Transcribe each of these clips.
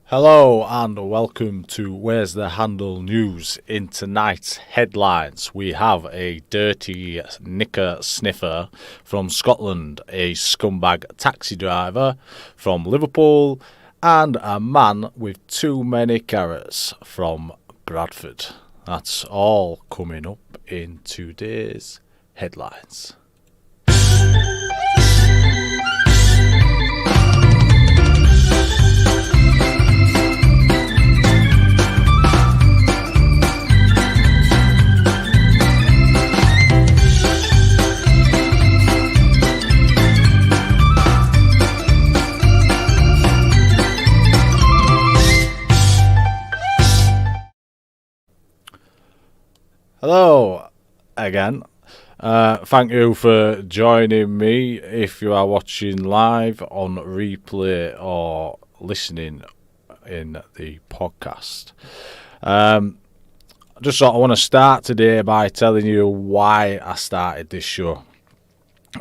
Hello and welcome to Where's the Handle News. In tonight's headlines, we have a dirty Knicker Sniffer from Scotland, a scumbag taxi driver from Liverpool, and a man with too many carrots from Bradford. That's all coming up in today's headlines. Hello again. Thank you for joining me if you are watching live on replay or listening in the podcast. I just sort of want to start today by telling you why I started this show.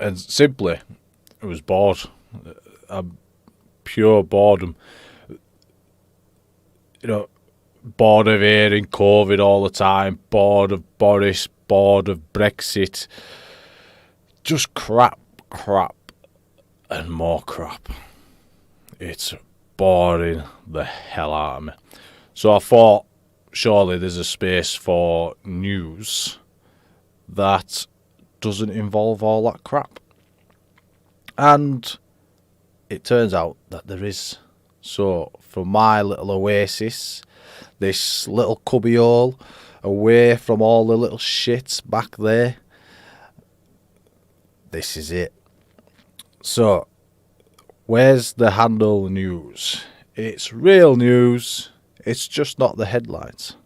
And simply, I was bored. Pure boredom. Bored of hearing COVID all the time, bored of Boris, bored of Brexit. Just crap, and more crap. It's boring the hell out of me. So I thought, surely there's a space for news that doesn't involve all that crap. And it turns out that there is. So, from my little oasis, this little cubbyhole, away from all the little shits back there, this is it. So, where's the handle news? It's real news, it's just not the headlines.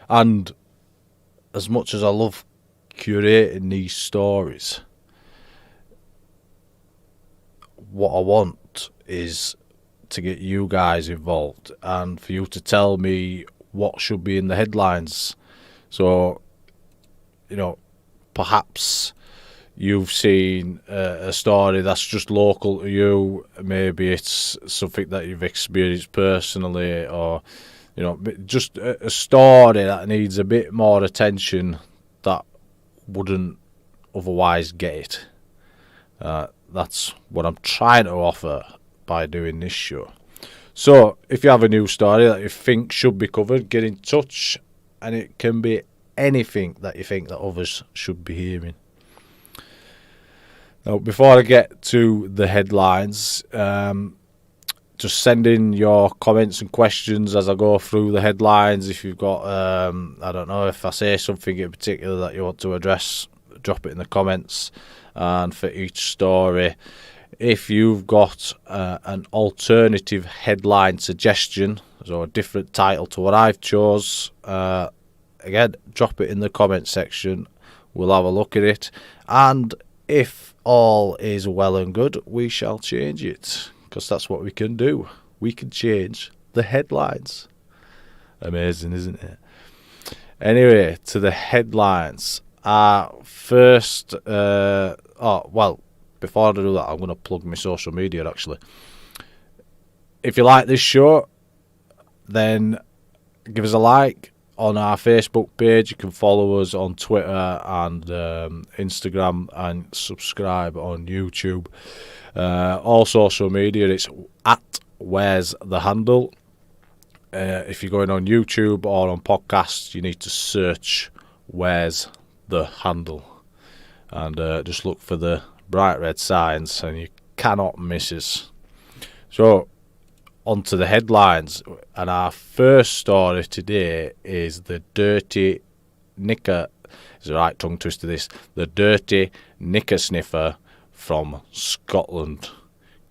And as much as I love curating these stories, what I want is to get you guys involved and for you to tell me what should be in the headlines. So, perhaps you've seen a story that's just local to you. Maybe it's something that you've experienced personally, or just a story that needs a bit more attention that wouldn't otherwise get it. That's what I'm trying to offer by doing this show. So if you have a news story that you think should be covered, get in touch, and it can be anything that you think that others should be hearing. Now, before I get to the headlines, just send in your comments and questions as I go through the headlines. If you've got, I don't know, if I say something in particular that you want to address, drop it in the comments. And for each story, if you've got an alternative headline suggestion, so a different title to what I've chose, again, drop it in the comment section. We'll have a look at it. And if all is well and good, we shall change it, because that's what we can do. We can change the headlines. Amazing, isn't it? Anyway, to the headlines. First, before I do that, I'm going to plug my social media, actually. If you like this show, then give us a like on our Facebook page. You can follow us on Twitter and Instagram, and subscribe on YouTube. All social media, it's at Where's the Handle. If you're going on YouTube or on podcasts, you need to search Where's the Handle. And just look for the bright red signs, and you cannot miss us. So, on to the headlines. And our first story today is the dirty Knicker, is the right tongue twister this, the dirty Knicker Sniffer from Scotland.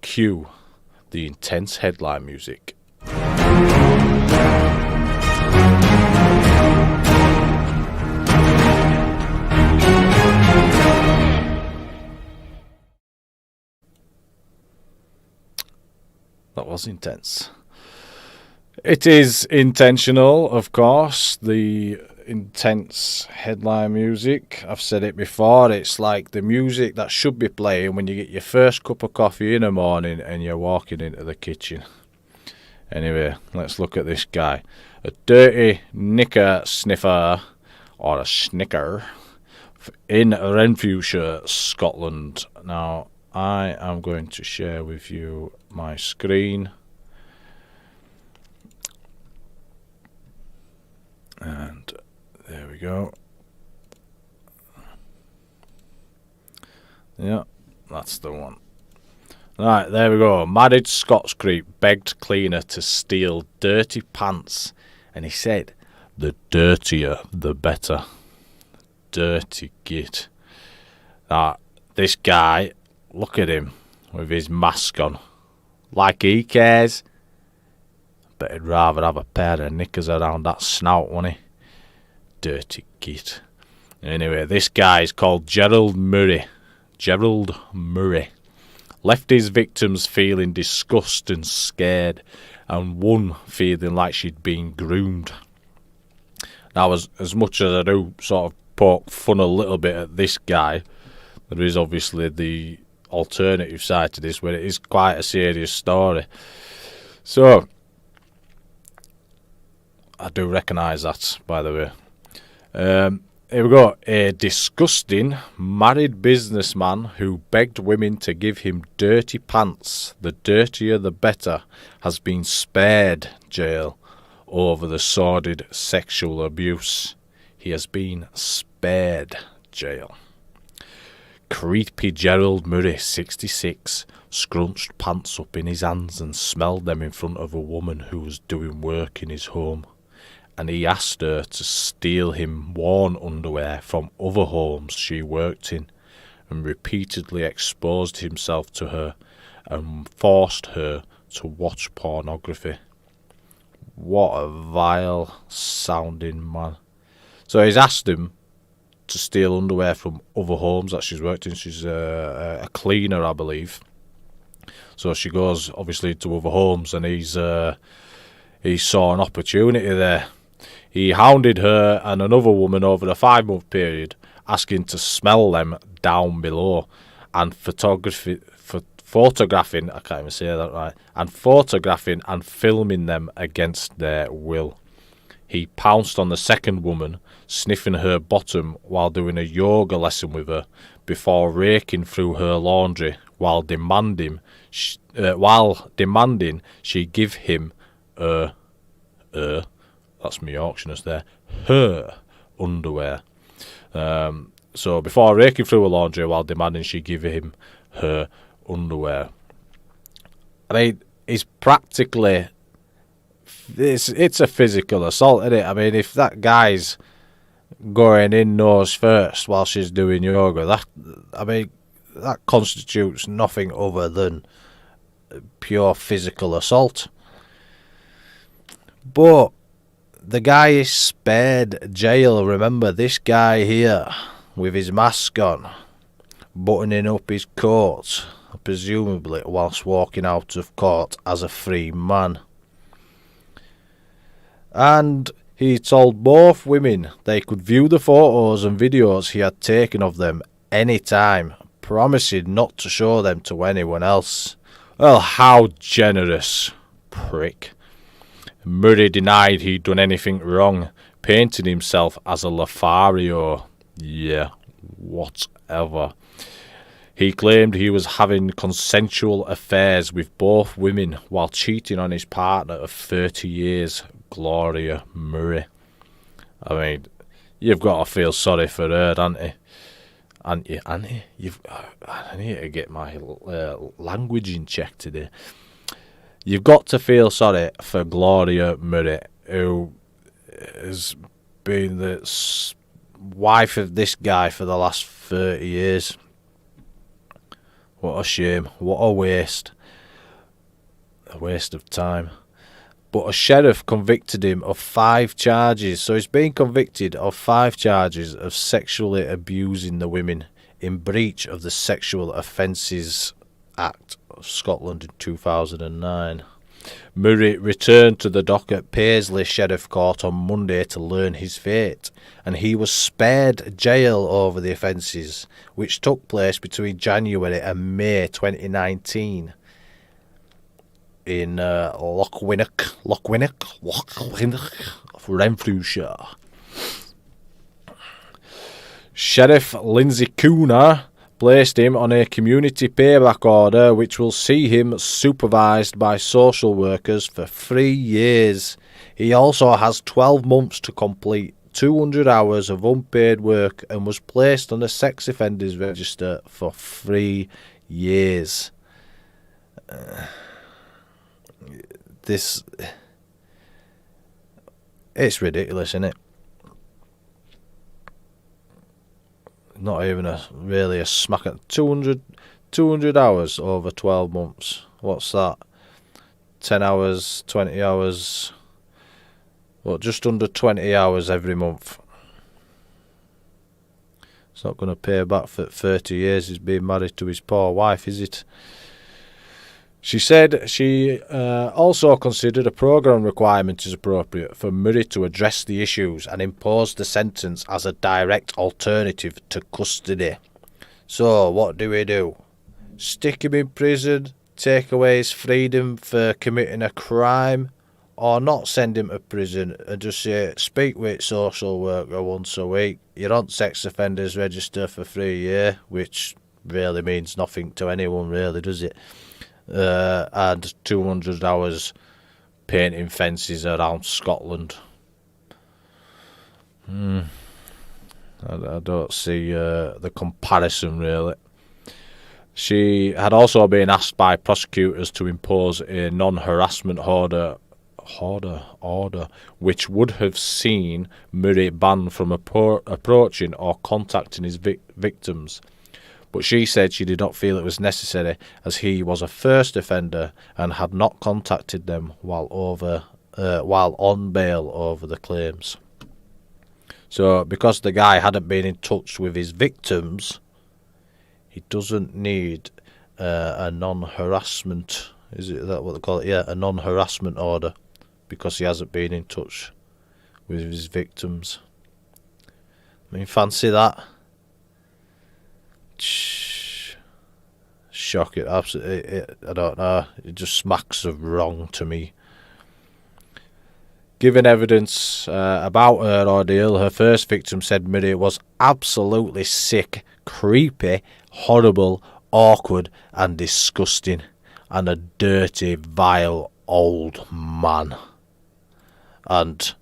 Cue the intense headline music. That was intense. It is intentional, of course, the intense headline music. I've said it before, it's like the music that should be playing when you get your first cup of coffee in the morning and you're walking into the kitchen. Anyway, let's look at this guy. A dirty knicker sniffer, or a snicker, in Renfrewshire, Scotland. Now, I am going to share with you my screen. And there we go. Yeah, that's the one. Right, there we go. Married Scots creep begged cleaner to steal dirty pants. And he said, the dirtier, the better. Dirty git. Now, this guy, look at him with his mask on. Like he cares. But he'd rather have a pair of knickers around that snout, wouldn't he? Dirty git. Anyway, this guy is called Gerald Murray. Gerald Murray. Left his victims feeling disgusted and scared, and one feeling like she'd been groomed. Now, as much as I do sort of poke fun a little bit at this guy, there is obviously the alternative side to this, where it is quite a serious story. So, I do recognise that, by the way. Here we go. A disgusting married businessman who begged women to give him dirty pants, the dirtier the better, has been spared jail over the sordid sexual abuse. He has been spared jail. Creepy Gerald Murray, 66, scrunched pants up in his hands and smelled them in front of a woman who was doing work in his home. And he asked her to steal him worn underwear from other homes she worked in, and repeatedly exposed himself to her and forced her to watch pornography. What a vile sounding man. So he's asked him to steal underwear from other homes that she's worked in. She's a cleaner, I believe. So she goes obviously to other homes, and he saw an opportunity there. He hounded her and another woman over a 5-month period, asking to smell them down below, and photographing, I can't even say that right, and photographing and filming them against their will. He pounced on the second woman, sniffing her bottom while doing a yoga lesson with her, before raking through her laundry while demanding she give him that's me Yorkshireness there, her underwear. So before raking through her laundry while demanding she give him her underwear. I mean, it's practically, it's a physical assault, isn't it? I mean, if that guy's going in nose first while she's doing yoga, that constitutes nothing other than pure physical assault. But the guy is spared jail. Remember, this guy here with his mask on, buttoning up his coat, presumably whilst walking out of court as a free man. And he told both women they could view the photos and videos he had taken of them any time, promising not to show them to anyone else. Well, how generous, prick. Murray denied he'd done anything wrong, painting himself as a Lothario. Yeah, whatever. He claimed he was having consensual affairs with both women while cheating on his partner of 30 years, Gloria Murray. I mean, you've got to feel sorry for her, haven't you? Auntie? I need to get my language in check today. You've got to feel sorry for Gloria Murray, who has been the wife of this guy for the last 30 years. What a shame. What a waste. A waste of time. But a sheriff convicted him of 5 charges. So he's been convicted of 5 charges of sexually abusing the women in breach of the Sexual Offences Act of Scotland in 2009. Murray returned to the dock at Paisley Sheriff Court on Monday to learn his fate, and he was spared jail over the offences, which took place between January and May 2019. in Lochwinnock, Renfrewshire. Sheriff Lindsay Cooner placed him on a community payback order which will see him supervised by social workers for 3 years. He also has 12 months to complete 200 hours of unpaid work and was placed on the sex offenders register for 3 years. It's ridiculous, isn't it? Not even a smack at 200 hours over 12 months. What's that? 10 hours, 20 hours. Well, just under 20 hours every month. It's not going to pay back for 30 years he's been married to his poor wife, is it? She said she also considered a programme requirement is appropriate for Murray to address the issues and impose the sentence as a direct alternative to custody. So, what do? Stick him in prison, take away his freedom for committing a crime, or not send him to prison and just say, speak with social worker once a week, you're on sex offenders register for 3 years, which really means nothing to anyone, really, does it? And 200 hours painting fences around Scotland. I don't see the comparison, really. She had also been asked by prosecutors to impose a non-harassment order which would have seen Murray banned from approaching or contacting his victims. But she said she did not feel it was necessary as he was a first offender and had not contacted them while on bail over the claims. So because the guy hadn't been in touch with his victims, he doesn't need a non-harassment, is that what they call it? Yeah, a non-harassment order, because he hasn't been in touch with his victims. I mean, fancy that. Shock it, absolutely. I don't know. It just smacks of wrong to me. Giving evidence about her ordeal, her first victim said Murray was absolutely sick, creepy, horrible, awkward, and disgusting, and a dirty, vile old man. And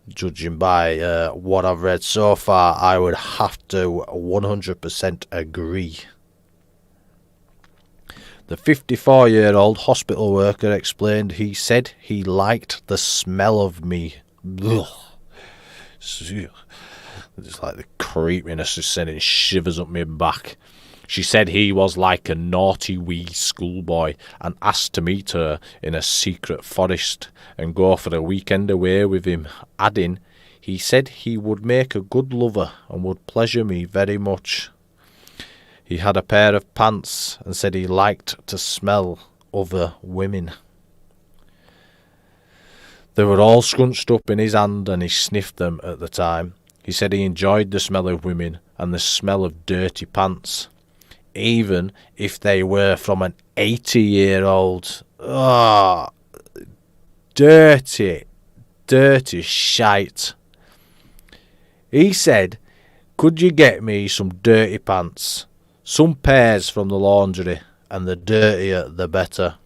judging by what I've read so far, I would have to 100% agree. The 54-year-old hospital worker explained he said he liked the smell of me. Ugh. It's like the creepiness is sending shivers up my back. She said he was like a naughty wee schoolboy and asked to meet her in a secret forest and go for a weekend away with him, adding, he said he would make a good lover and would pleasure me very much. He had a pair of pants and said he liked to smell other women. They were all scrunched up in his hand and he sniffed them at the time. He said he enjoyed the smell of women and the smell of dirty pants, even if they were from an 80-year-old. Oh, dirty shite. He said, could you get me some dirty pants? Some pairs from the laundry, and the dirtier the better.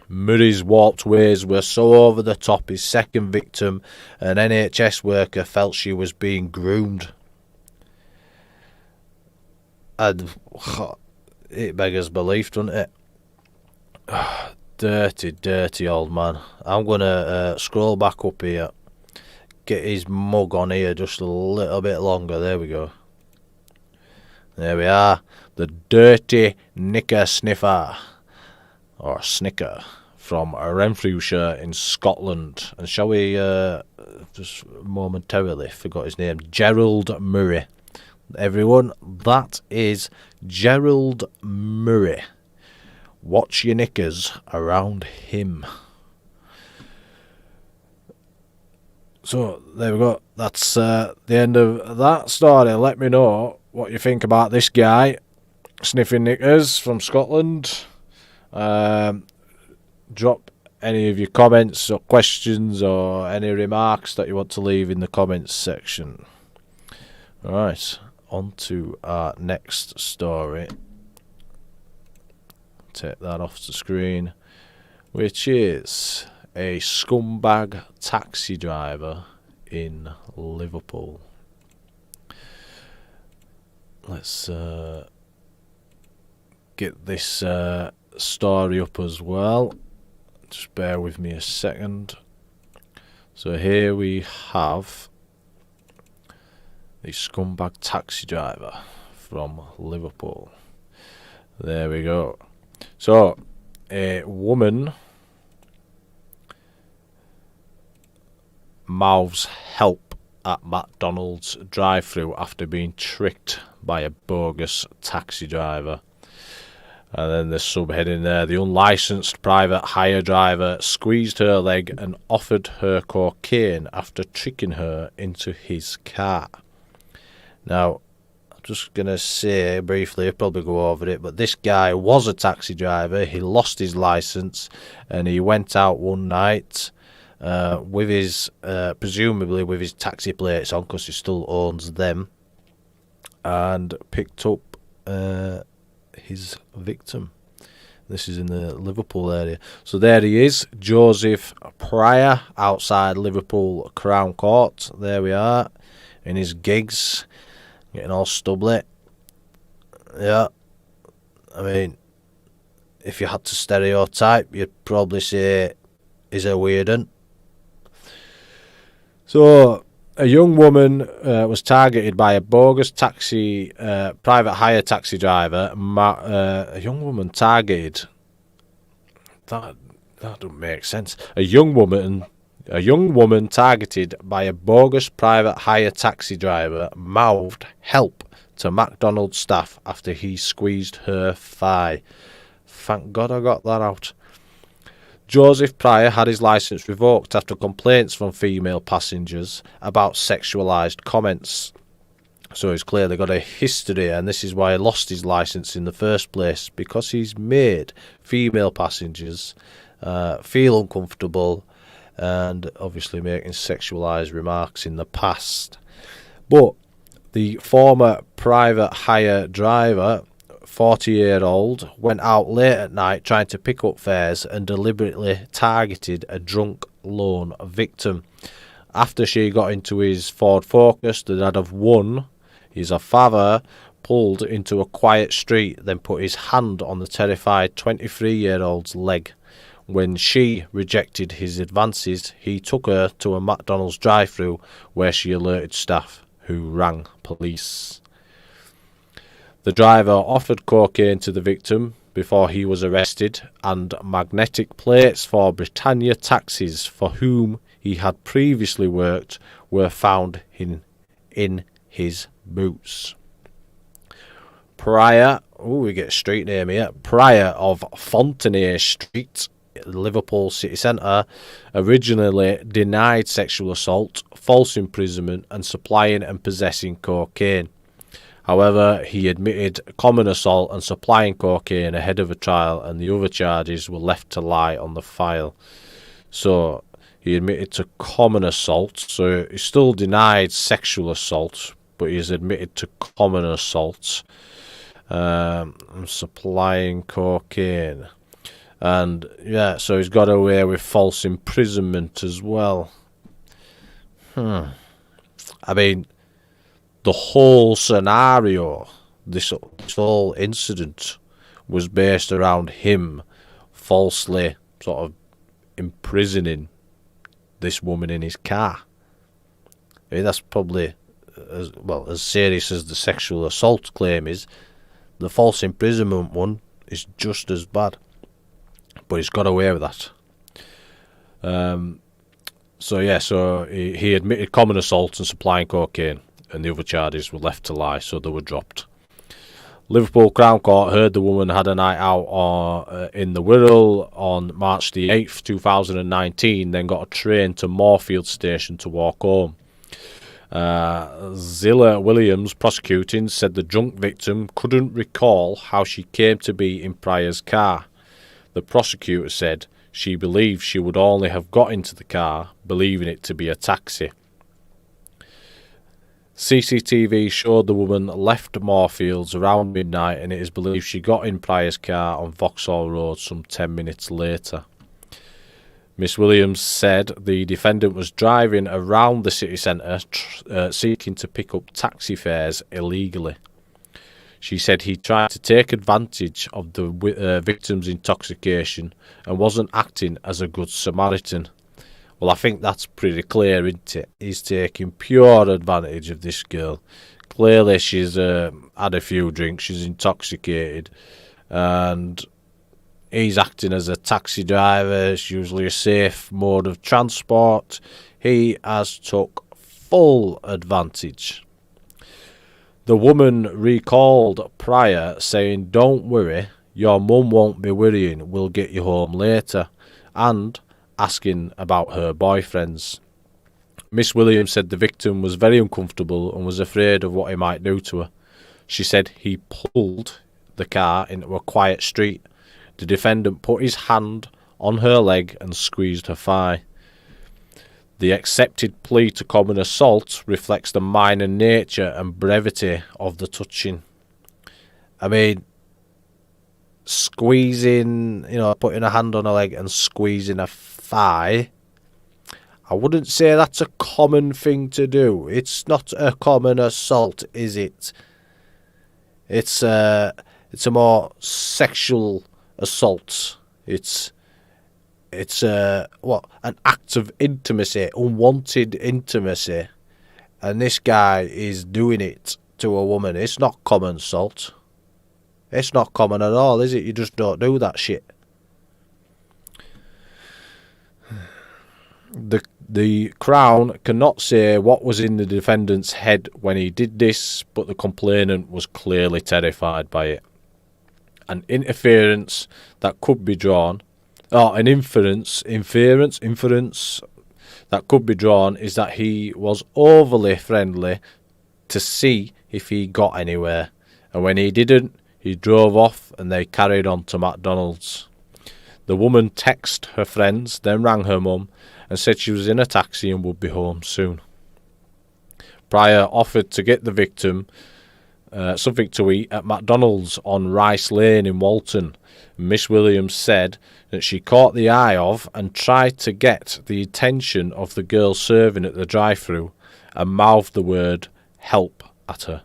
Murray's warped ways were so over the top his second victim, an NHS worker, felt she was being groomed. And it beggars belief, doesn't it? Dirty old man. I'm going to scroll back up here. Get his mug on here just a little bit longer. There we go. There we are. The dirty Knicker Sniffer, or Snicker, from Renfrewshire in Scotland. And shall we, just momentarily, forgot his name, Gerald Murray. Everyone, that is Gerald Murray. Watch your knickers around him. So, there we go. That's the end of that story. Let me know what you think about this guy, sniffing knickers from Scotland. drop any of your comments or questions or any remarks that you want to leave in the comments section. Alright, on to our next story. Take that off the screen, which is a scumbag taxi driver in Liverpool. Let's get this story up as well. Just bear with me a second. So here we have the scumbag taxi driver from Liverpool. There we go. So a woman mouths help at McDonald's drive-thru after being tricked by a bogus taxi driver. And then the subheading there, the unlicensed private hire driver squeezed her leg and offered her cocaine after tricking her into his car. Now, I'm just going to say briefly, I'll probably go over it, but this guy was a taxi driver. He lost his license and he went out one night with his, presumably with his taxi plates on, because he still owns them, and picked up his victim. This is in the Liverpool area. So there he is, Joseph Pryor, outside Liverpool Crown Court. There we are, in his gigs, getting all stubbly. Yeah, I mean, if you had to stereotype, you'd probably say he's a weird un. So a young woman was targeted by a bogus taxi, private hire taxi driver. A young woman targeted. That doesn't make sense. A young woman targeted by a bogus private hire taxi driver mouthed help to McDonald's staff after he squeezed her thigh. Thank God I got that out. Joseph Pryor had his licence revoked after complaints from female passengers about sexualised comments. So he's clearly got a history, and this is why he lost his licence in the first place, because he's made female passengers feel uncomfortable and obviously making sexualised remarks in the past. But the former private hire driver, 40-year-old, went out late at night trying to pick up fares and deliberately targeted a drunk lone victim. After she got into his Ford Focus, the dad of one, his father, pulled into a quiet street, then put his hand on the terrified 23-year-old's leg. When she rejected his advances, he took her to a McDonald's drive-thru where she alerted staff, who rang police. The driver offered cocaine to the victim before he was arrested, and magnetic plates for Britannia taxis for whom he had previously worked were found in his boots. Pryor, we get a street name here, Pryor of Fontenay Street, Liverpool city centre, originally denied sexual assault, false imprisonment and supplying and possessing cocaine. However, he admitted common assault and supplying cocaine ahead of a trial, and the other charges were left to lie on the file. So he admitted to common assault, so he still denied sexual assault, but he's admitted to common assault and supplying cocaine. And yeah, so he's got away with false imprisonment as well. I mean, the whole scenario, this whole incident, was based around him falsely sort of imprisoning this woman in his car. I mean, that's probably as serious as the sexual assault claim is. The false imprisonment one is just as bad, but he's got away with that. So he admitted common assault and supplying cocaine, and the other charges were left to lie, so they were dropped. Liverpool Crown Court heard the woman had a night out in the Wirral on March the 8th, 2019, then got a train to Moorfield Station to walk home. Zilla Williams, prosecuting, said the drunk victim couldn't recall how she came to be in Pryor's car. The prosecutor said She believes she would only have got into the car, believing it to be a taxi. CCTV showed the woman left Moorfields around midnight, and it is believed she got in Pryor's car on Vauxhall Road some 10 minutes later. Miss Williams said the defendant was driving around the city centre seeking to pick up taxi fares illegally. She said he tried to take advantage of the victim's intoxication and wasn't acting as a good Samaritan. Well, I think that's pretty clear, isn't it? He's taking pure advantage of this girl. Clearly she's had a few drinks, she's intoxicated, and he's acting as a taxi driver. It's usually a safe mode of transport. He has took full advantage. The woman recalled Pryor, saying, "Don't worry, your mum won't be worrying, we'll get you home later," and asking about her boyfriends. Miss Williams said the victim was very uncomfortable and was afraid of what he might do to her. She said he pulled the car into a quiet street. The defendant put his hand on her leg and squeezed her thigh. The accepted plea to common assault reflects the minor nature and brevity of the touching. I mean, squeezing, putting a hand on her leg and squeezing her thigh, I wouldn't say that's a common thing to do. It's not a common assault, is it? It's a more sexual assault. It's an act of intimacy, unwanted intimacy, and this guy is doing it to a woman. It's not common assault. It's not common at all, is it? You just don't do that shit. The Crown cannot say what was in the defendant's head when he did this, but the complainant was clearly terrified by it. An inference that could be drawn, an inference that could be drawn is that he was overly friendly to see if he got anywhere, and when he didn't, he drove off and they carried on to McDonald's. The woman texted her friends, then rang her mum and said she was in a taxi and would be home soon. Pryor offered to get the victim something to eat at McDonald's on Rice Lane in Walton. Miss Williams said that she caught the eye of and tried to get the attention of the girl serving at the drive-thru and mouthed the word help at her.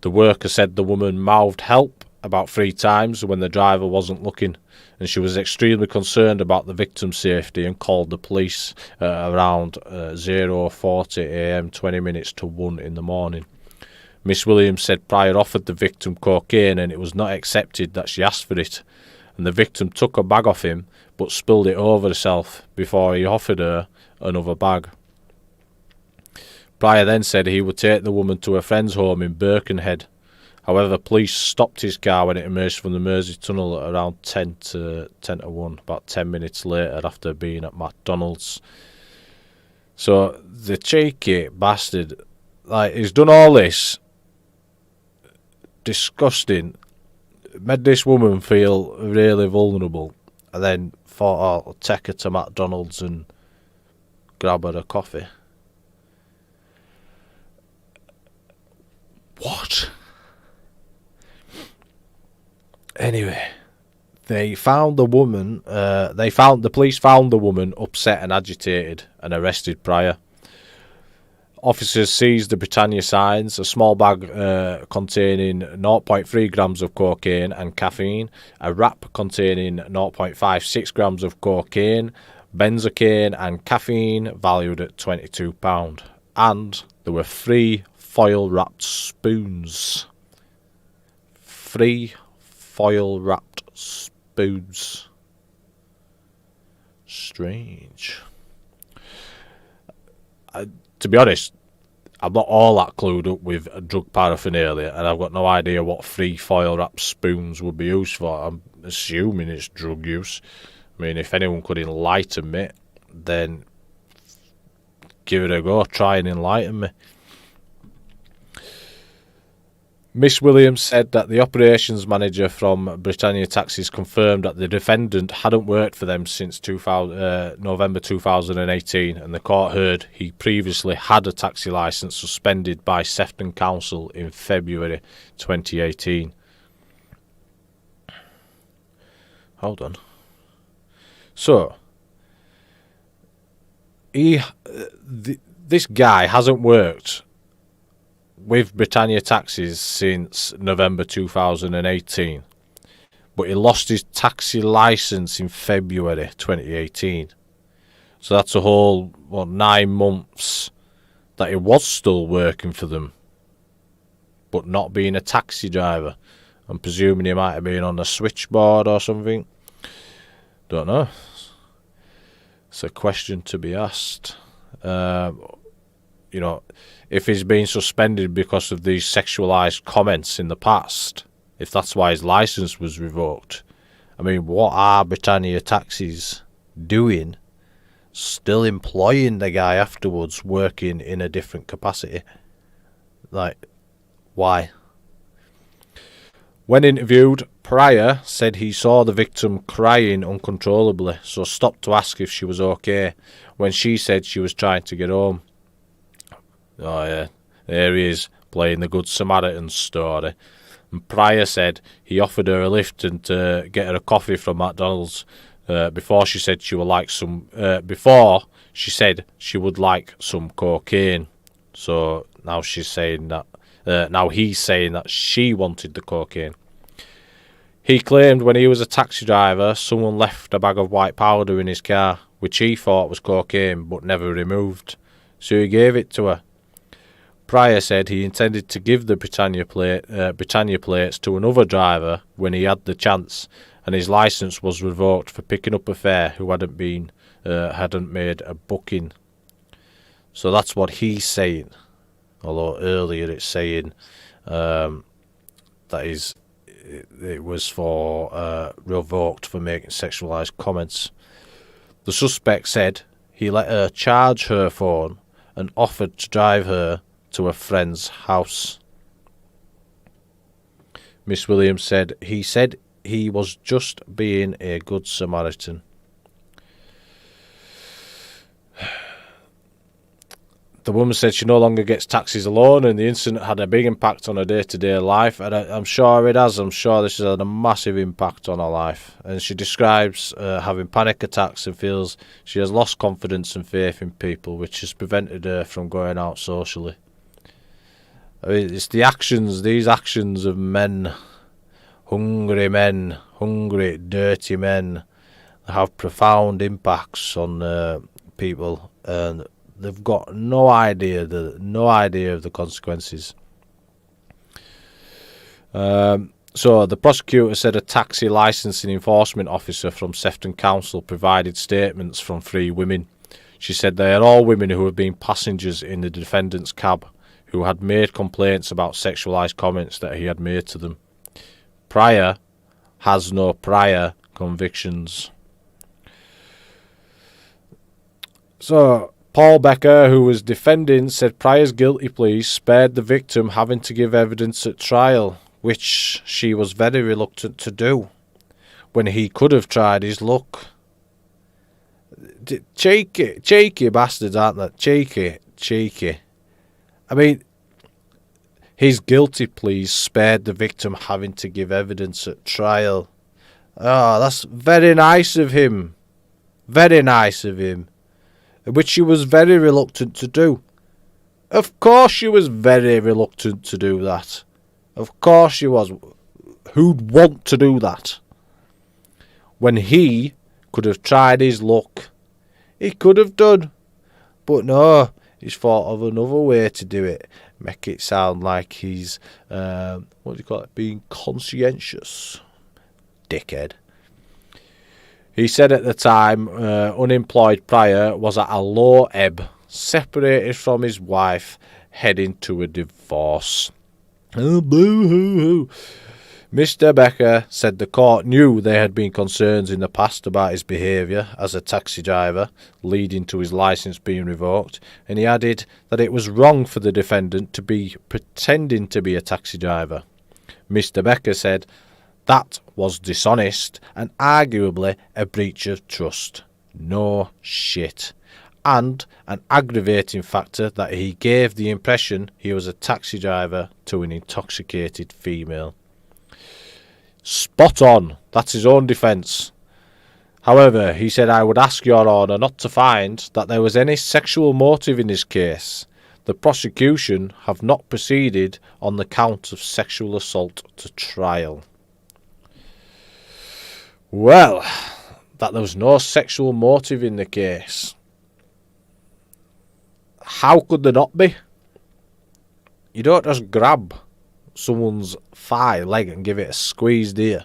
The worker said the woman mouthed help about 3 times when the driver wasn't looking, and she was extremely concerned about the victim's safety and called the police around 0:40 a.m, 20 minutes to 1 in the morning. Miss Williams said Pryor offered the victim cocaine and it was not accepted that she asked for it, and the victim took a bag off him but spilled it over herself before he offered her another bag. Pryor then said he would take the woman to a friend's home in Birkenhead. However, police stopped his car when it emerged from the Mersey Tunnel at around 10 to 1, about 10 minutes later after being at McDonald's. So the cheeky bastard, he's done all this, disgusting, made this woman feel really vulnerable, and then thought, I'll take her to McDonald's and grab her a coffee. What? Anyway, the police found the woman upset and agitated and arrested Pryor. Officers seized the Britannia signs, a small bag containing 0.3 grams of cocaine and caffeine, a wrap containing 0.56 grams of cocaine, benzocaine and caffeine valued at £22, and there were 3 foil-wrapped spoons. 3 foil-wrapped spoons. Strange. To be honest, I'm not all that clued up with drug paraphernalia, and I've got no idea what 3 foil-wrapped spoons would be used for. I'm assuming it's drug use. I mean, if anyone could enlighten me, then give it a go. Try and enlighten me. Miss Williams said that the operations manager from Britannia Taxis confirmed that the defendant hadn't worked for them since November 2018, and the court heard he previously had a taxi licence suspended by Sefton Council in February 2018. Hold on. So, this guy hasn't worked with Britannia Taxis since November 2018, but he lost his taxi licence in February 2018. So that's a whole 9 months that he was still working for them, but not being a taxi driver. I'm presuming he might have been on the switchboard or something. Don't know. It's a question to be asked. If he's been suspended because of these sexualised comments in the past, if that's why his licence was revoked, I mean, what are Britannia Taxis doing still employing the guy afterwards, working in a different capacity? Like, why? When interviewed, Pryor said he saw the victim crying uncontrollably, so stopped to ask if she was okay, when she said she was trying to get home. Oh yeah, there he is, playing the Good Samaritan story. And Pryor said he offered her a lift and to get her a coffee from McDonald's before she said she would like some. Before she said she would like some cocaine. So now she's saying that. Now he's saying that she wanted the cocaine. He claimed when he was a taxi driver, someone left a bag of white powder in his car, which he thought was cocaine, but never removed. So he gave it to her. Pryor said he intended to give the Britannia plates to another driver when he had the chance, and his licence was revoked for picking up a fare who hadn't made a booking. So that's what he's saying. Although earlier it's saying that it was for revoked for making sexualised comments. The suspect said he let her charge her phone and offered to drive her to a friend's house. Miss Williams said he was just being a good Samaritan. The woman said she no longer gets taxis alone, and the incident had a big impact on her day-to-day life, and I'm sure it has. I'm sure this has had a massive impact on her life. And she describes having panic attacks and feels she has lost confidence and faith in people, which has prevented her from going out socially. I mean, it's these actions of men, hungry, dirty men, that have profound impacts on people, and they've got no idea of the consequences. So the prosecutor said a taxi licensing enforcement officer from Sefton Council provided statements from 3 women. She said they are all women who have been passengers in the defendant's cab, who had made complaints about sexualised comments that he had made to them. Pryor has no prior convictions. So Paul Becker, who was defending, said Pryor's guilty plea spared the victim having to give evidence at trial, which she was very reluctant to do, when he could have tried his luck. Cheeky bastards, aren't they? Cheeky. I mean, his guilty plea spared the victim having to give evidence at trial. Oh, that's very nice of him. Very nice of him. Which she was very reluctant to do. Of course she was very reluctant to do that. Of course she was. Who'd want to do that? When he could have tried his luck. He could have done. But no, he's thought of another way to do it. Make it sound like he's, being conscientious. Dickhead. He said at the time, unemployed Pryor was at a low ebb, separated from his wife, heading to a divorce. Oh, boo-hoo-hoo. Mr. Becker said the court knew there had been concerns in the past about his behaviour as a taxi driver, leading to his licence being revoked, and he added that it was wrong for the defendant to be pretending to be a taxi driver. Mr. Becker said that was dishonest and arguably a breach of trust. No shit. And an aggravating factor that he gave the impression he was a taxi driver to an intoxicated female. Spot on. That's his own defence. However, he said, I would ask your honour not to find that there was any sexual motive in this case. The prosecution have not proceeded on the count of sexual assault to trial. Well, that there was no sexual motive in the case. How could there not be? You don't just grab someone's thigh leg and give it a squeeze, do you?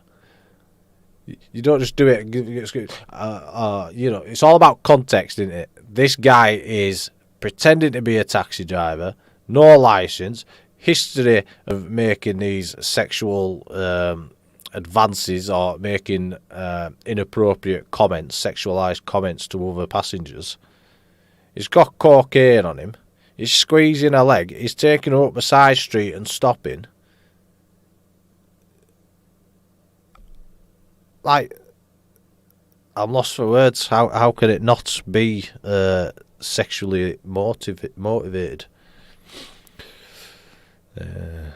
You don't just do it and give it a squeeze. It's all about context, isn't it? This guy is pretending to be a taxi driver, no license, history of making these sexual advances or making inappropriate comments, sexualised comments to other passengers. He's got cocaine on him. He's squeezing a leg. He's taking her up a side street and stopping. Like, I'm lost for words. How can it not be sexually motivated? The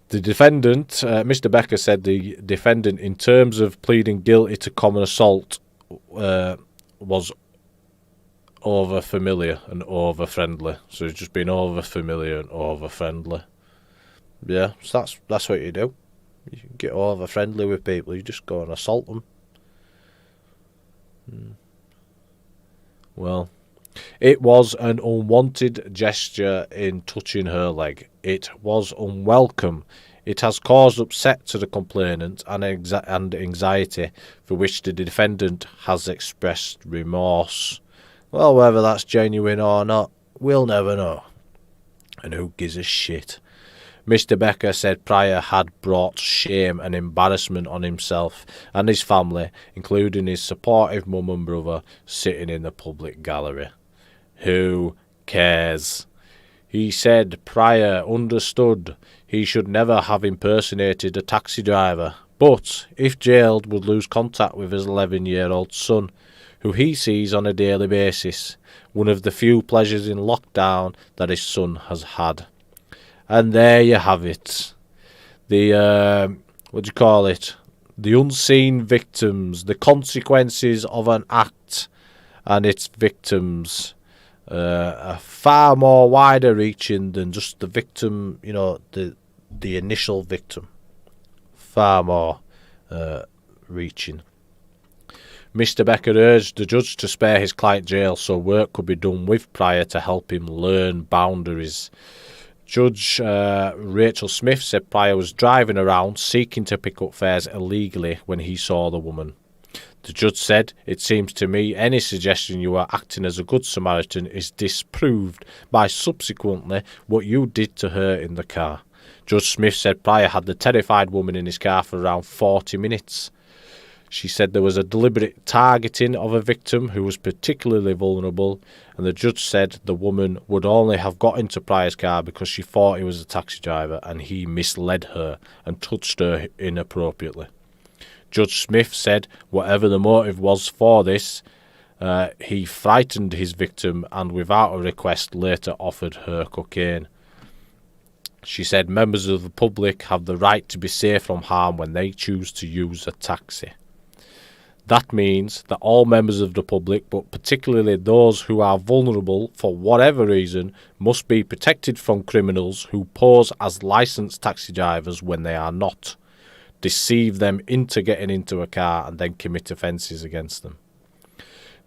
defendant, Mr. Becker said the defendant, in terms of pleading guilty to common assault, was over familiar and over friendly. So he's just been over familiar and over friendly. Yeah, so that's what you do. You get over friendly with people, you just go and assault them. Well, it was an unwanted gesture in touching her leg. It was unwelcome. It has caused upset to the complainant and anxiety, for which the defendant has expressed remorse. Well, whether that's genuine or not, we'll never know. And who gives a shit? Mr. Becker said Pryor had brought shame and embarrassment on himself and his family, including his supportive mum and brother, sitting in the public gallery. Who cares? He said Pryor understood he should never have impersonated a taxi driver, but, if jailed, would lose contact with his 11-year-old son, who he sees on a daily basis, one of the few pleasures in lockdown that his son has had. And there you have it. The, the unseen victims, the consequences of an act and its victims are far more wider reaching than just the victim, the initial victim. Far more reaching. Mr. Becker urged the judge to spare his client jail so work could be done with Pryor to help him learn boundaries. Judge Rachel Smith said Pryor was driving around seeking to pick up fares illegally when he saw the woman. The judge said, "It seems to me any suggestion you are acting as a good Samaritan is disproved by subsequently what you did to her in the car." Judge Smith said Pryor had the terrified woman in his car for around 40 minutes. She said there was a deliberate targeting of a victim who was particularly vulnerable, and the judge said the woman would only have got into Pryor's car because she thought he was a taxi driver and he misled her and touched her inappropriately. Judge Smith said whatever the motive was for this, he frightened his victim and without a request later offered her cocaine. She said members of the public have the right to be safe from harm when they choose to use a taxi. That means that all members of the public, but particularly those who are vulnerable for whatever reason, must be protected from criminals who pose as licensed taxi drivers when they are not, deceive them into getting into a car and then commit offences against them.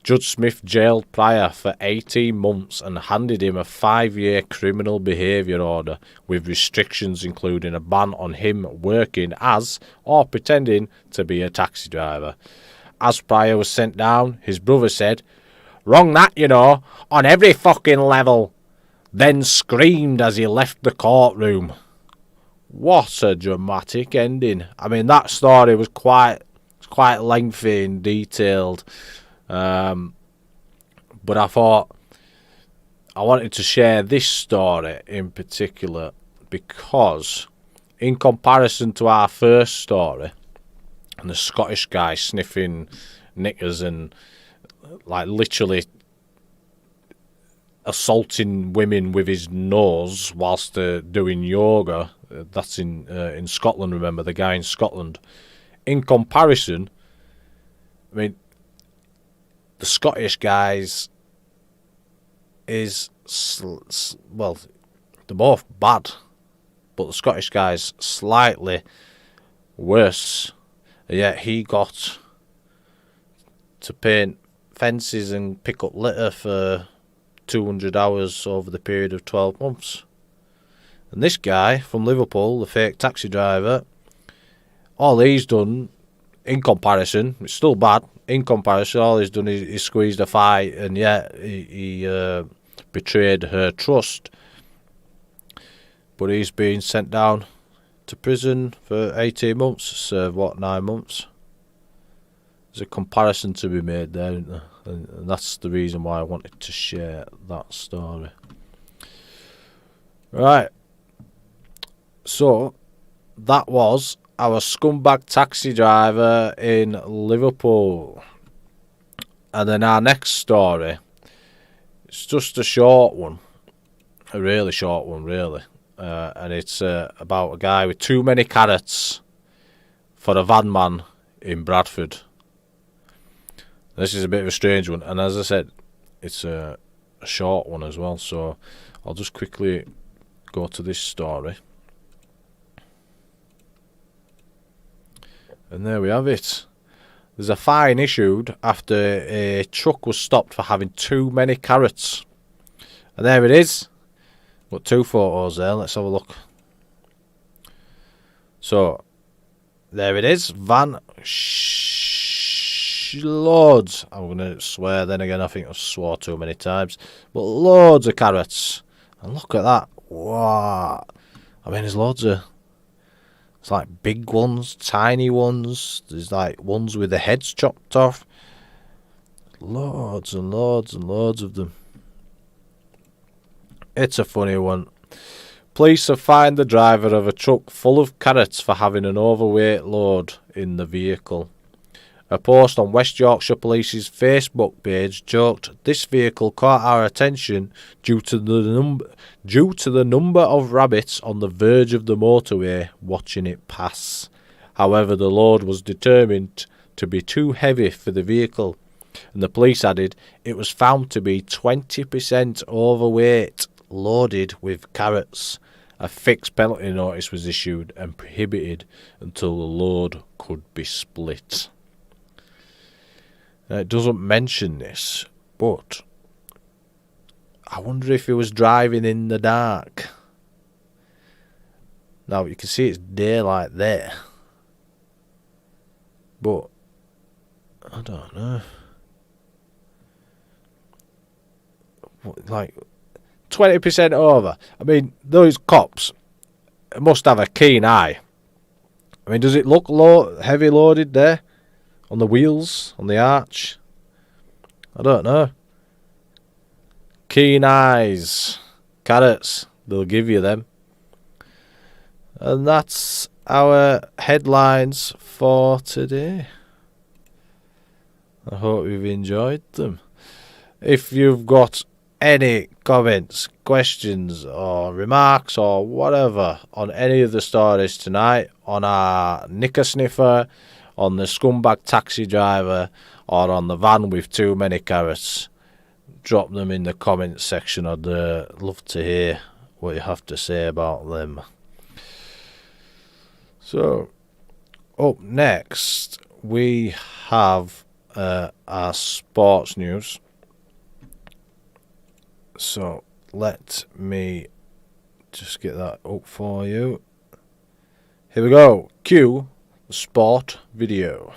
Judge Smith jailed Pryor for 18 months and handed him a 5-year criminal behaviour order with restrictions including a ban on him working as or pretending to be a taxi driver. As Pryor was sent down, his brother said, "Wrong that, on every fucking level," then screamed as he left the courtroom. What a dramatic ending. I mean, that story was quite lengthy and detailed. But I thought I wanted to share this story in particular because, in comparison to our first story, and the Scottish guy sniffing knickers and like literally assaulting women with his nose whilst doing yoga, that's in Scotland, remember, the guy in Scotland. In comparison, I mean, the Scottish guys is, well, they're both bad, but the Scottish guy's slightly worse. Yet he got to paint fences and pick up litter for 200 hours over the period of 12 months. And this guy from Liverpool, the fake taxi driver, all he's done, in comparison, it's still bad, in comparison, all he's done is he squeezed a fight, and yet he betrayed her trust. But he's been sent down to prison for 18 months, served, 9 months? There's a comparison to be made there, isn't there? And that's the reason why I wanted to share that story. Right. So, that was our Scumbag Taxi Driver in Liverpool. And then our next story, it's just a short one. A really short one, really. And it's about a guy with too many carrots for a van man in Bradford. This is a bit of a strange one, and as I said, it's a short one as well, so I'll just quickly go to this story. And there we have it. There's a fine issued after a truck was stopped for having too many carrots. And there it is. Got 2 photos there, let's have a look. So, there it is. Van. Loads. I'm going to swear then again, I think I've swore too many times. But loads of carrots. And look at that. Wow. I mean, there's loads of... It's like big ones, tiny ones. There's like ones with the heads chopped off. Loads and loads and loads of them. It's a funny one. Police have fined the driver of a truck full of carrots for having an overweight load in the vehicle. A post on West Yorkshire Police's Facebook page joked, "This vehicle caught our attention due to the number of rabbits on the verge of the motorway watching it pass. However, the load was determined to be too heavy for the vehicle." And the police added, "It was found to be 20% overweight, loaded with carrots. A fixed penalty notice was issued and prohibited until the load could be split." Now, it doesn't mention this, but I wonder if he was driving in the dark. Now, you can see it's daylight there, but I don't know. Like 20% over. I mean, those cops must have a keen eye. I mean, does it look heavy loaded there? On the wheels? On the arch? I don't know. Keen eyes. Carrots. They'll give you them. And that's our headlines for today. I hope you've enjoyed them. If you've got any comments, questions or remarks or whatever on any of the stories tonight, on our Knicker Sniffer, on the Scumbag Taxi Driver, or on the van with too many carrots, drop them in the comments section. I'd love to hear what you have to say about them. So, up next, we have our sports news. So, let me just get that up for you. Here we go. Cue the sport video.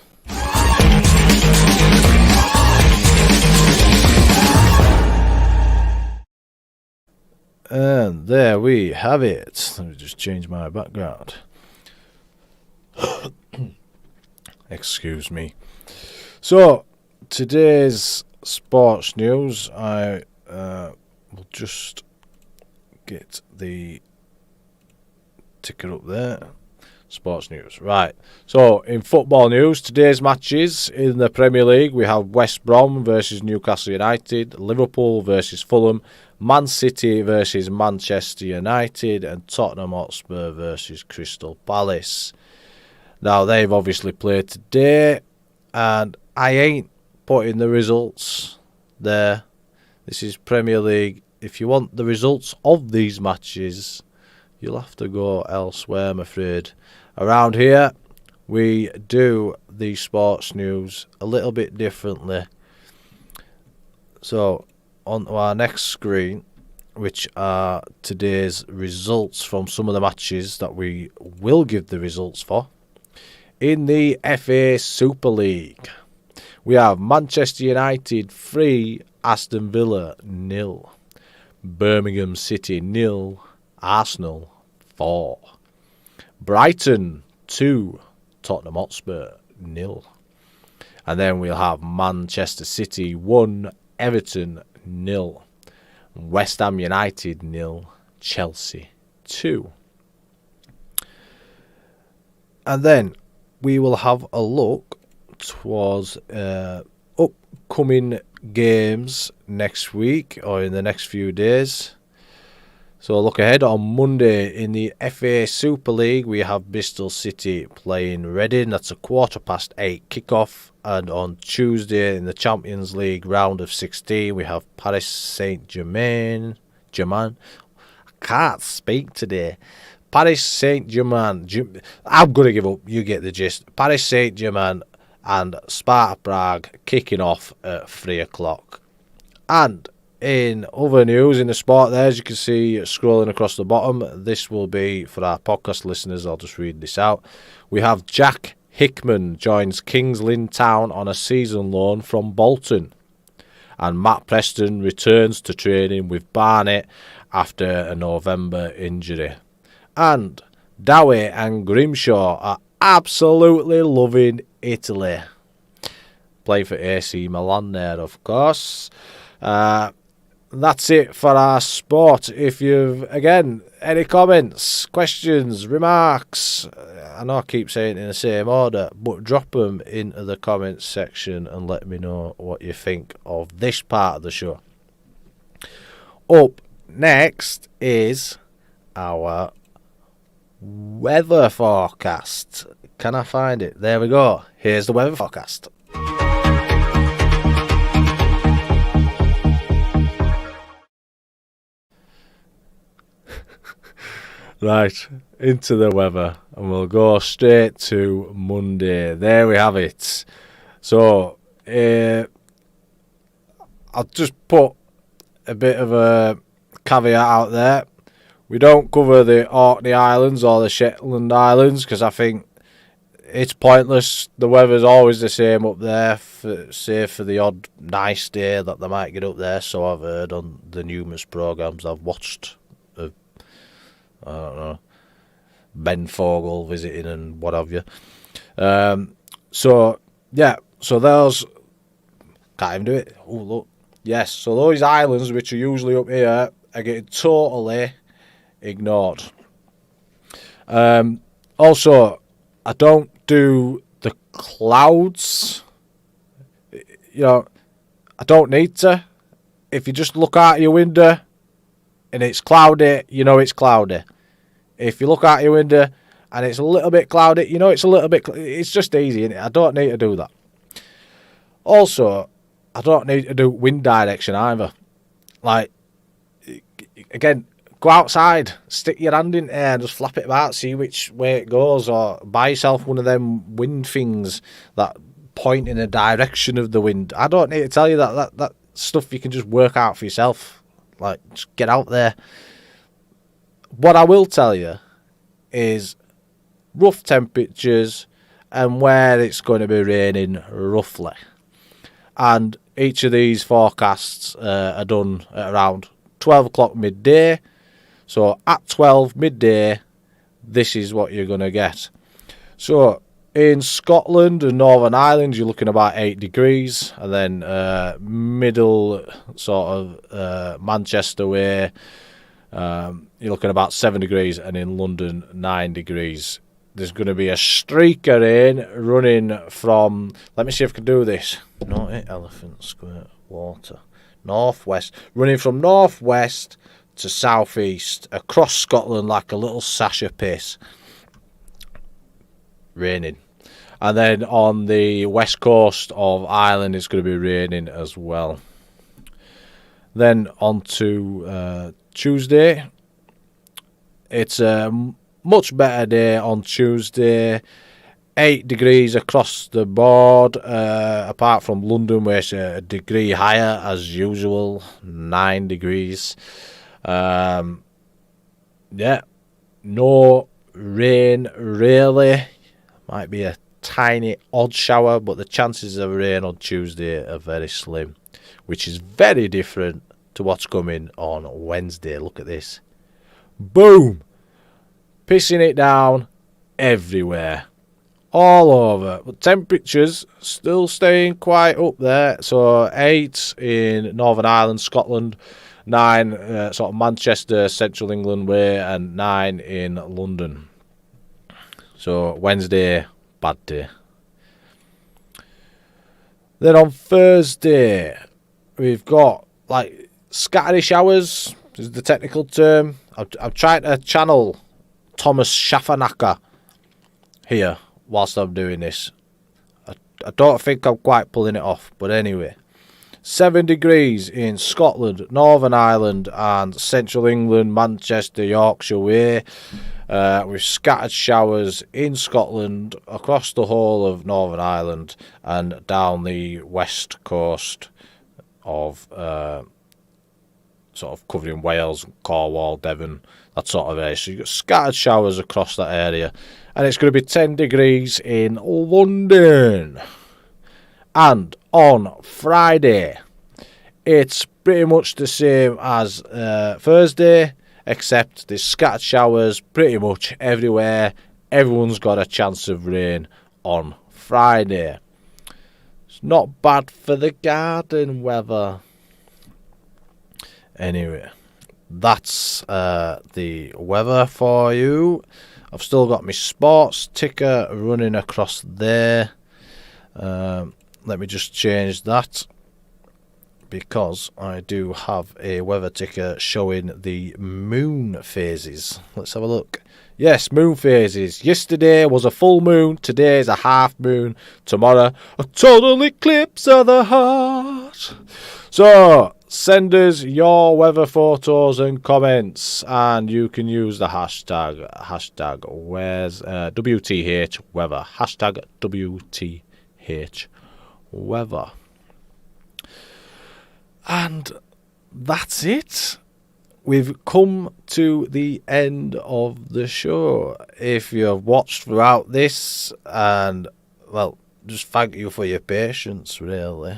And there we have it. Let me just change my background. Excuse me. So, today's sports news, I will just get the ticker up there. Sports news. Right. So, in football news, today's matches in the Premier League, we have West Brom versus Newcastle United, Liverpool versus Fulham, Man City versus Manchester United, and Tottenham Hotspur versus Crystal Palace. Now, they've obviously played today, and I ain't putting the results there. This is Premier League. If you want the results of these matches, you'll have to go elsewhere, I'm afraid. Around here, we do the sports news a little bit differently. So, on to our next screen, which are today's results from some of the matches that we will give the results for. In the FA Super League, we have Manchester United 3, Aston Villa 0, Birmingham City 0, Arsenal 4, Brighton 2, Tottenham Hotspur 0, and then we'll have Manchester City 1, Everton 0, West Ham United 0, Chelsea 2. And then we will have a look towards upcoming games next week or in the next few days. So look ahead. On Monday in the FA Super League, we have Bristol City playing Reading. That's a 8:15 kickoff. And on Tuesday in the Champions League round of 16, we have Paris Saint-Germain. I can't speak today. Paris Saint-Germain. I'm going to give up. You get the gist. Paris Saint-Germain and Sparta Prague kicking off at 3 o'clock. And in other news in the sport there, as you can see scrolling across the bottom, this will be for our podcast listeners. I'll just read this out. We have Jack Hickman joins Kings Lynn Town on a season loan from Bolton. And Matt Preston returns to training with Barnet after a November injury. And Dowie and Grimshaw are absolutely loving Italy. Playing for AC Milan there, of course. That's it for our sport. If you've, again, any comments, questions, remarks, I know I keep saying it in the same order, but drop them into the comments section and let me know what you think of this part of the show. Up next is our weather forecast. Can I find it? There we go. Here's the weather forecast. Right, into the weather, and we'll go straight to Monday. There we have it. So, I'll just put a bit of a caveat out there. We don't cover the Orkney Islands or the Shetland Islands because I think it's pointless. The weather's always the same up there, save for the odd nice day that they might get up there. So I've heard on the numerous programmes I've watched. I don't know, Ben Fogel visiting and what have you. So those, can't even do it. Oh, look. Yes, so those islands, which are usually up here, are getting totally ignored. Also, I don't do the clouds. You know, I don't need to. If you just look out your window and it's cloudy, you know it's cloudy. If you look out your window and it's a little bit cloudy, you know it's a little bit... It's just easy, innit? I don't need to do that. Also, I don't need to do wind direction either. Like, again, go outside, stick your hand in there and just flap it about, see which way it goes, or buy yourself one of them wind things that point in the direction of the wind. I don't need to tell you that stuff you can just work out for yourself. Like, just get out there. What I will tell you is rough temperatures and where it's going to be raining roughly. And each of these forecasts are done at around 12 o'clock midday. So at 12 midday, this is what you're going to get. So in Scotland and Northern Ireland, you're looking about 8 degrees, and then middle sort of Manchester way, you're looking about 7 degrees, and in London 9 degrees. There's going to be a streak of rain running from, let me see if I can do this. Not it, elephant squirt, water. Northwest, running from northwest to southeast across Scotland like a little sash of piss. Raining. And then on the west coast of Ireland, it's going to be raining as well. Then on to Tuesday. It's a much better day on Tuesday. 8 degrees across the board, apart from London, where it's a degree higher as usual, 9 degrees. Yeah, no rain really. Might be a tiny odd shower, but the chances of rain on Tuesday are very slim, which is very different to what's coming on Wednesday. Look at this. Boom! Pissing it down everywhere. All over. But temperatures still staying quite up there. So 8 in Northern Ireland, Scotland, 9 sort of Manchester, Central England way, and 9 in London. So Wednesday, bad day. Then on Thursday, we've got like scattery showers, is the technical term. I'm trying to channel Thomas Schaffernacker here whilst I'm doing this. I don't think I'm quite pulling it off, but anyway. 7 degrees in Scotland, Northern Ireland and Central England, Manchester, Yorkshire way. With scattered showers in Scotland, across the whole of Northern Ireland and down the west coast of sort of covering Wales, Cornwall, Devon, that sort of area. So you've got scattered showers across that area. And it's going to be 10 degrees in London. And on Friday, it's pretty much the same as Thursday, except there's scattered showers pretty much everywhere. Everyone's got a chance of rain on Friday. It's not bad for the garden weather. Anyway, that's the weather for you. I've still got my sports ticker running across there. Let me just change that, because I do have a weather ticker showing the moon phases. Let's have a look. Yes, moon phases. Yesterday was a full moon. Today is a half moon. Tomorrow, a total eclipse of the heart. So, send us your weather photos and comments, and you can use the hashtag where's WTH weather. Hashtag WTH weather. And that's it. We've come to the end of the show. If you've watched throughout this, and well, just thank you for your patience, really.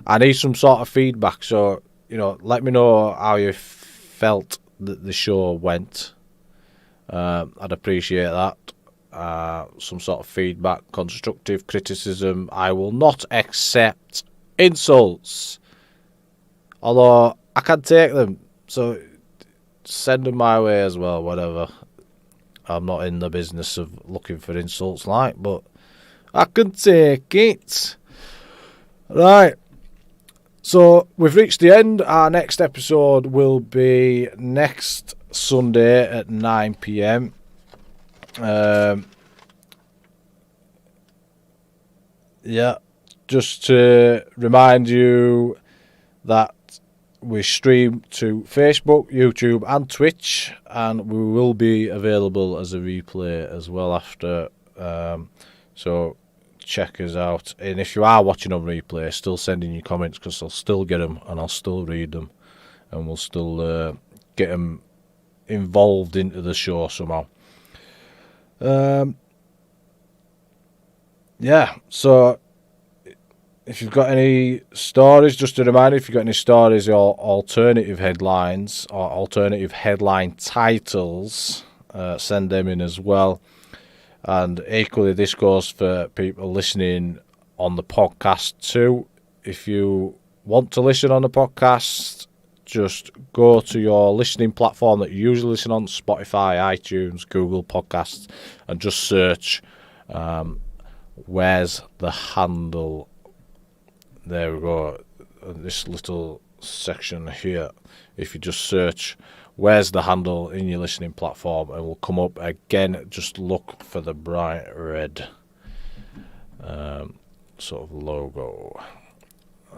I need some sort of feedback, so let me know how you felt that the show went. I'd appreciate that. Some sort of feedback, constructive criticism. I will not accept insults, although I can take them, so send them my way as well, whatever. I'm not in the business of looking for insults, but I can take it. Right, so we've reached the end. Our next episode will be next Sunday at 9 p.m. Just to remind you that we stream to Facebook, YouTube and Twitch, and we will be available as a replay as well after. So check us out. And if you are watching on replay, still send in your comments, because I'll still get them and I'll still read them, and we'll still get them involved into the show somehow. So If you've got any stories, just a reminder, if you've got any stories or alternative headlines or alternative headline titles, send them in as well. And equally, this goes for people listening on the podcast too. If you want to listen on the podcast, just go to your listening platform that you usually listen on, Spotify, iTunes, Google Podcasts, and just search Where's the Handle. There we go. This little section here. If you just search Where's the Handle in your listening platform, it will come up again. Just look for the bright red sort of logo.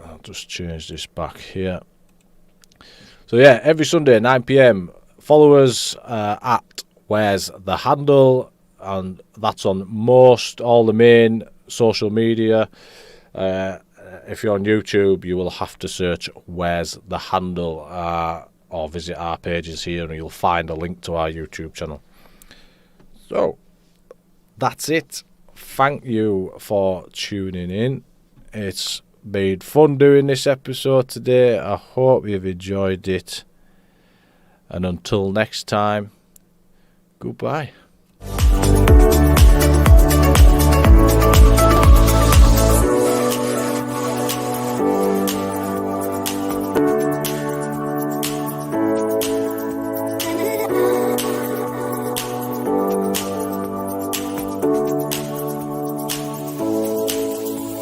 I'll just change this back here. So yeah, every Sunday 9 p.m. follow us at Where's the Handle, and that's on all the main social media. If you're on YouTube, you will have to search Where's the Handle or visit our pages here and you'll find a link to our YouTube channel. So, that's it. Thank you for tuning in. It's been fun doing this episode today. I hope you've enjoyed it. And until next time, goodbye.